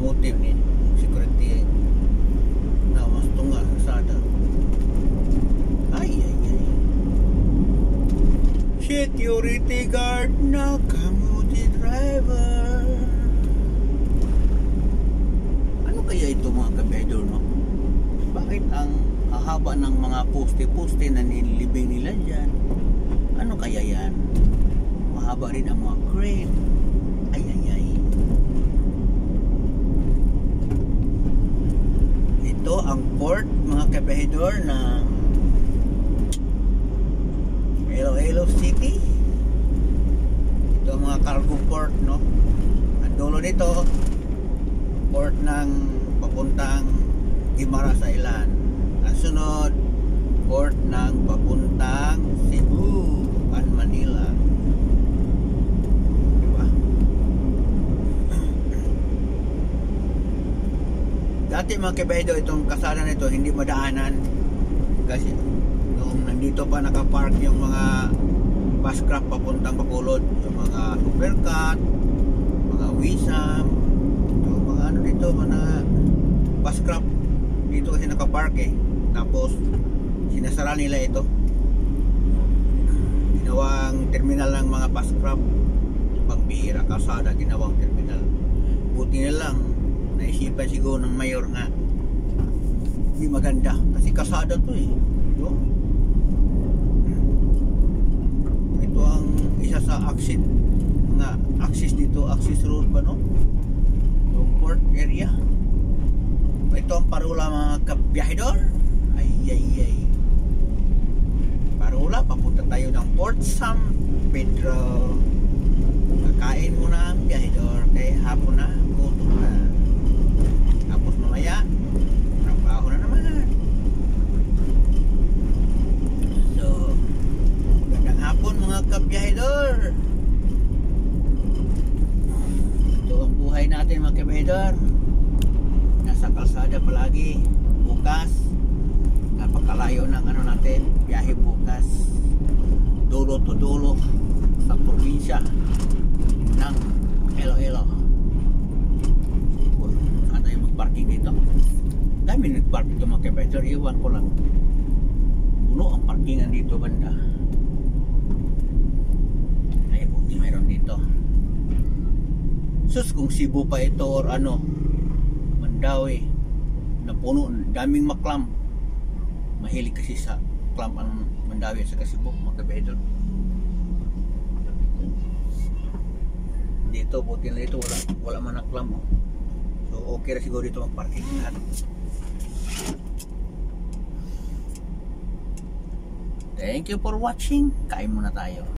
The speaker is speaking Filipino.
motive ni security na mas tunga kasada. Ay. Security guard na kamuti driver. Ano kaya ito mga kabedor, no? Bakit ang hahaba ng mga poste-poste na nilibing nila dyan? Ano kaya yan? Mahaba rin ang mga crane. Ay. Ito ang port mga kabedor ng Iloilo City. Ito ang mga cargo port, no? Ang dulo nito port ng papuntang Guimaras Island. Ang sunod port ng papuntang Cebu and Manila. Diba? Dati mga kabedor, itong kasada nito hindi madaanan kasi noong nandito pa nakapark yung mga bus craft papuntang Bacolod, yung mga Supercat, mga Wisam, yung mga ano dito, mga bus craft dito kasi nakapark tapos sinasara nila ito, ginawang terminal ng mga bus craft. Pagbihira kalsada ginawang terminal. Buti na lang naisipan siguro ng mayor nga hindi maganda kasi kalsada to ito ang isa sa exit, mga access dito, access road ba, no? Yung port area. Ito ang Parula mga kabiyahidor. Ay. Parula, papunta tayo ng Port San Pedro. Kakain muna ang biyahidor kaya hapon na, gutom na. Tapos mamaya trabaho na naman. So magandang hapon mga kabiyahidor. Ito ang buhay natin mga kabiyahidor. Nasa kalsada palagi. Bukas napakalayo ng ano natin, biyahe bukas dulo to dulo sa probinsya ng Iloilo. Saan tayo magparking dito? Dami nagpark dito mga kabedor, iwan ko lang puno ang parkingan dito banda. Ay buti mayroon dito. Sus kung Cebu pa ito or ano Mandawi na puno, daming maklam. Mahilig kasi sa clam ang Mandawi sa Cebu mga kabedor. Dito buti na dito wala man ang clam. So okay na siguro dito magparking lahat. Thank you for watching. Kain muna tayo.